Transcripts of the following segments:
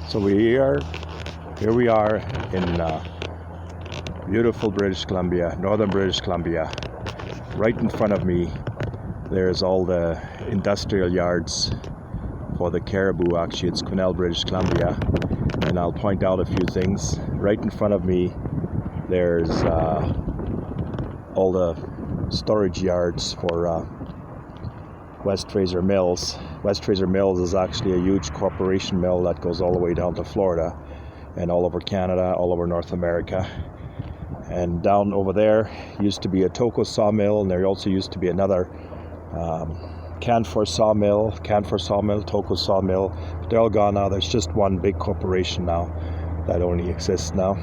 So here we are in beautiful British Columbia, northern British Columbia. Right in front of me, there's all the industrial yards for the caribou. Actually, it's Quesnel, British Columbia, and I'll point out a few things. Right in front of me, there's all the storage yards for West Fraser Mills. West Fraser Mills is actually a huge corporation mill that goes all the way down to Florida and all over Canada, all over North America. And down over there used to be a Toco sawmill, and there also used to be another Canfor sawmill, Toco sawmill, but they're all gone now. There's just one big corporation now that only exists now.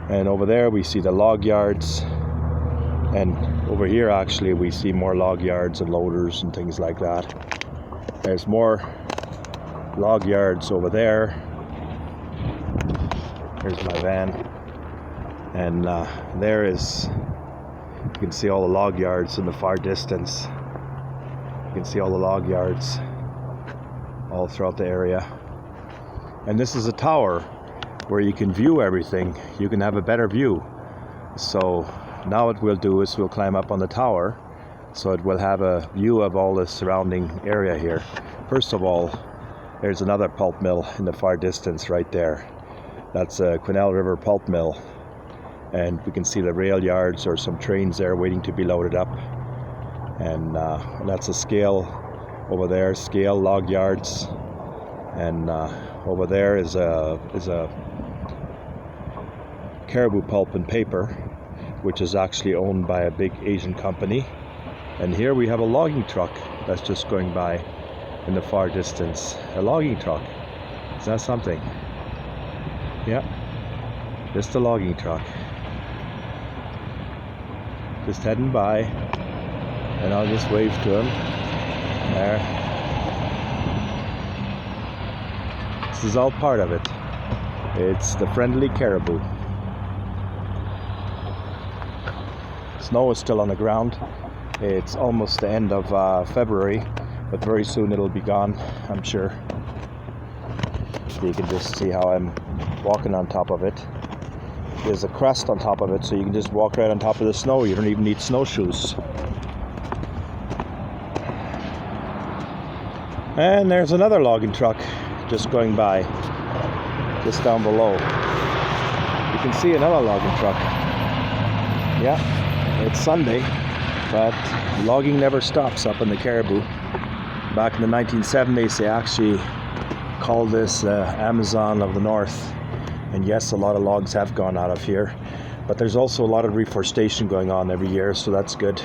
And over there we see the log yards, and over here actually we see more log yards and loaders and things like that. There's more log yards over there. Here's my van, and there is, you can see all the log yards in the far distance. You can see all the log yards all throughout the area. And this is a tower where you can view everything. You can have a better view. So now what we'll do is we'll climb up on the tower, so it will have a view of all the surrounding area here. First of all, there's another pulp mill in the far distance right there. That's a Quesnel River pulp mill, and we can see the rail yards or some trains there waiting to be loaded up. And that's a scale over there, scale log yards, and over there is a Caribou Pulp and Paper, which is actually owned by a big Asian company. And here we have a logging truck that's just going by in the far distance. A logging truck. Is that something? Yeah, just a logging truck. Just heading by, and I'll just wave to him. There. This is all part of it. It's the friendly caribou. Snow is still on the ground. It's almost the end of February, but very soon it'll be gone, I'm sure. You can just see how I'm walking on top of it. There's a crust on top of it, so you can just walk right on top of the snow. You don't even need snowshoes. And there's another logging truck just going by, just down below. You can see another logging truck. Yeah, it's Sunday, but logging never stops up in the Caribou. Back in the 1970s, they actually called this Amazon of the North. And yes, a lot of logs have gone out of here, but there's also a lot of reforestation going on every year, so that's good.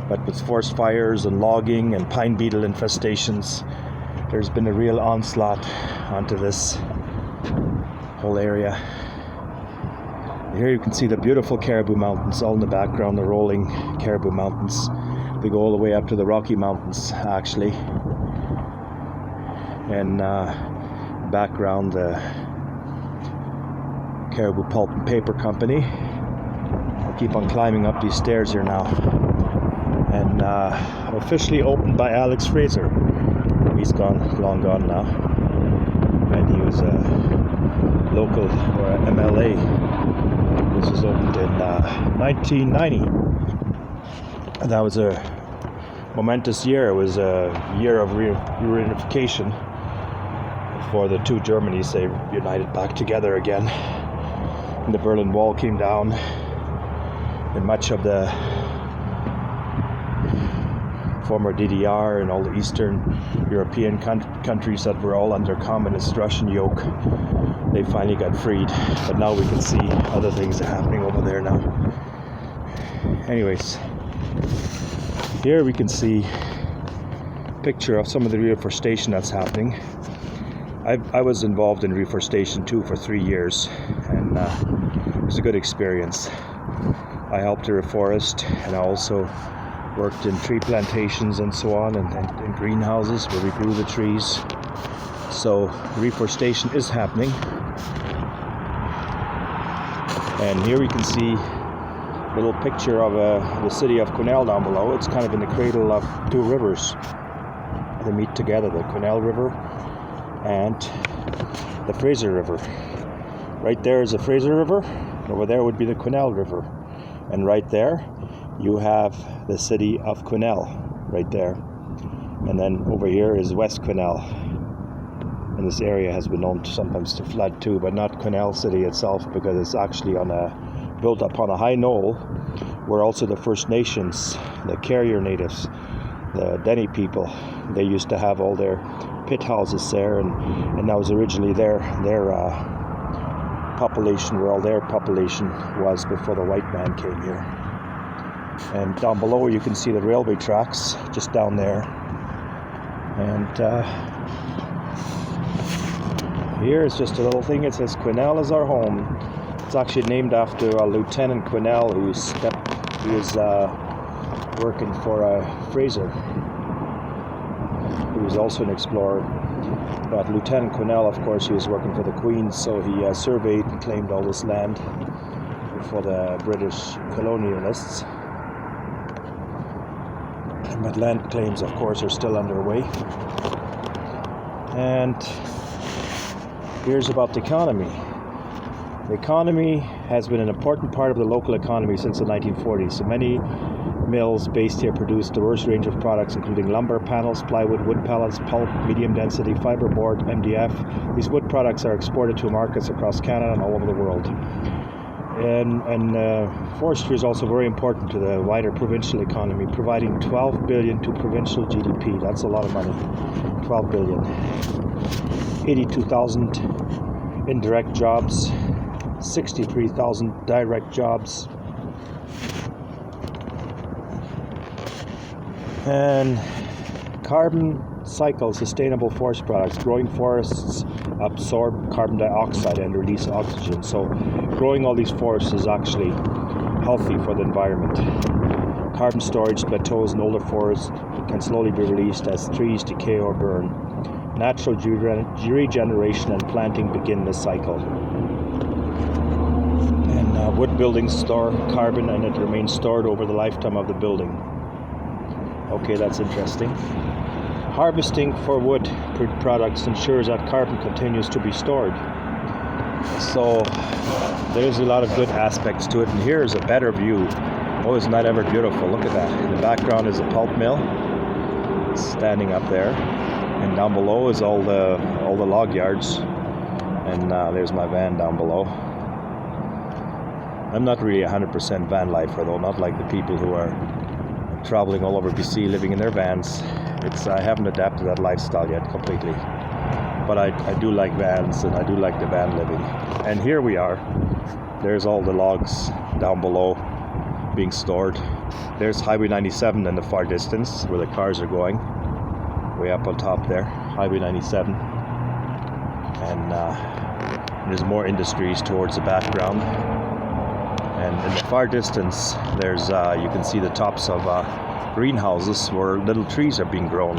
But with forest fires and logging and pine beetle infestations, there's been a real onslaught onto this whole area. Here you can see the beautiful Caribou Mountains all in the background, the rolling Caribou Mountains. They go all the way up to the Rocky Mountains, actually. And background, the Caribou Pulp and Paper Company. I'll keep on climbing up these stairs here now. And officially opened by Alex Fraser. He's gone, long gone now. And he was a local, or a MLA. This was opened in 1990. And that was a momentous year. It was a year of reunification for the two Germanys. They united back together again. And the Berlin Wall came down, and much of the former DDR and all the Eastern European countries that were all under communist Russian yoke, they finally got freed. But now we can see other things are happening over there now. Anyways, here we can see a picture of some of the reforestation that's happening. I was involved in reforestation too for 3 years, and it was a good experience. I helped to reforest, and I also worked in tree plantations and so on, and greenhouses where we grew the trees. So reforestation is happening. And here we can see a little picture of the city of Quesnel down below. It's kind of in the cradle of two rivers. They meet together, the Quesnel River and the Fraser River. Right there is the Fraser River. Over there would be the Quesnel River. And right there, you have the city of Quesnel, right there. And then over here is West Quesnel. And this area has been known sometimes to flood too, but not Quesnel city itself, because it's actually built upon a high knoll, where also the First Nations, the Carrier Natives, the Dene people, they used to have all their pit houses there, and that was originally their population, where all their population was before the white man came here. And down below you can see the railway tracks just down there. And here is just a little thing. It says Quesnel is our home. It's actually named after Lieutenant Quesnel, who was working for Fraser. He was also an explorer. But Lieutenant Quesnel, of course, he was working for the Queen, so he surveyed and claimed all this land for the British colonialists. But land claims, of course, are still underway. And here's about the economy. The economy has been an important part of the local economy since the 1940s. So many mills based here produce a diverse range of products, including lumber, panels, plywood, wood pallets, pulp, medium density, fiberboard, MDF. These wood products are exported to markets across Canada and all over the world. And forestry is also very important to the wider provincial economy, providing $12 billion to provincial GDP. That's a lot of money. $12 billion. 82,000 indirect jobs, 63,000 direct jobs. And carbon cycle sustainable forest products. Growing forests absorb carbon dioxide and release oxygen. So growing all these forests is actually healthy for the environment. Carbon storage plateaus in older forests can slowly be released as trees decay or burn. Natural regeneration and planting begin this cycle. And wood buildings store carbon, and it remains stored over the lifetime of the building. Okay, that's interesting. Harvesting for wood products ensures that carbon continues to be stored. So there's a lot of good aspects to it. And here's a better view. Oh, isn't that ever beautiful? Look at that. In the background is a pulp mill standing up there. And down below is all the log yards. And there's my van down below. I'm not really 100% van lifer though, not like the people who are traveling all over BC living in their vans. I haven't adapted that lifestyle yet completely. But I do like vans, and I do like the van living. And here we are. There's all the logs down below being stored. There's Highway 97 in the far distance where the cars are going. Way up on top there, Highway 97. And there's more industries towards the background. And in the far distance, there's you can see the tops of greenhouses where little trees are being grown.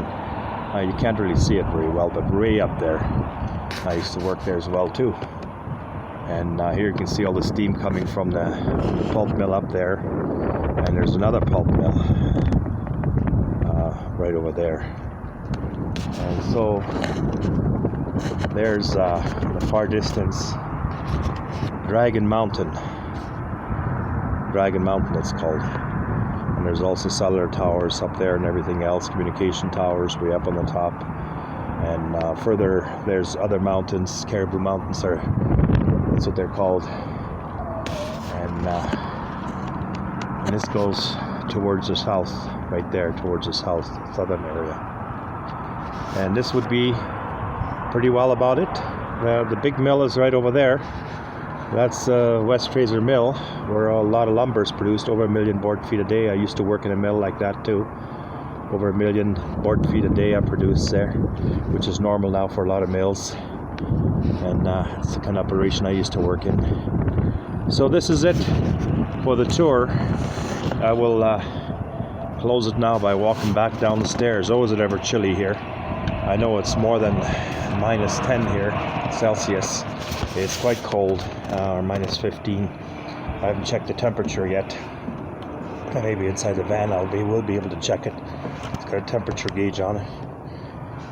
You can't really see it very well, but way up there. I used to work there as well too. And here you can see all the steam coming from the pulp mill up there. And there's another pulp mill right over there. And so there's the far distance, Dragon Mountain. Dragon Mountain it's called. And there's also cellular towers up there and everything else, communication towers way up on the top. And further there's other mountains, Caribou Mountains, that's what they're called. And this goes towards the south, right there, towards the southern area. And this would be pretty well about it. The big mill is right over there. That's West Fraser Mill, where a lot of lumber is produced, over 1 million board feet a day. I used to work in a mill like that too. Over 1 million board feet a day I produce there, which is normal now for a lot of mills. And it's the kind of operation I used to work in. So this is it for the tour. I will close it now by walking back down the stairs. Oh, is it ever chilly here? I know it's more than minus 10 here, Celsius. It's quite cold, or minus 15. I haven't checked the temperature yet. Maybe inside the van we'll be able to check it. It's got a temperature gauge on it.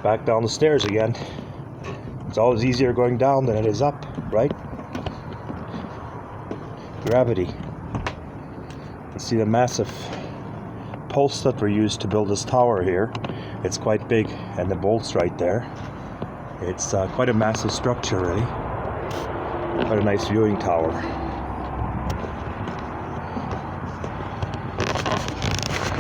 Back down the stairs again. It's always easier going down than it is up, right? Gravity. You see the massive posts that were used to build this tower here. It's quite big, and the bolts right there. It's quite a massive structure, really. Quite a nice viewing tower.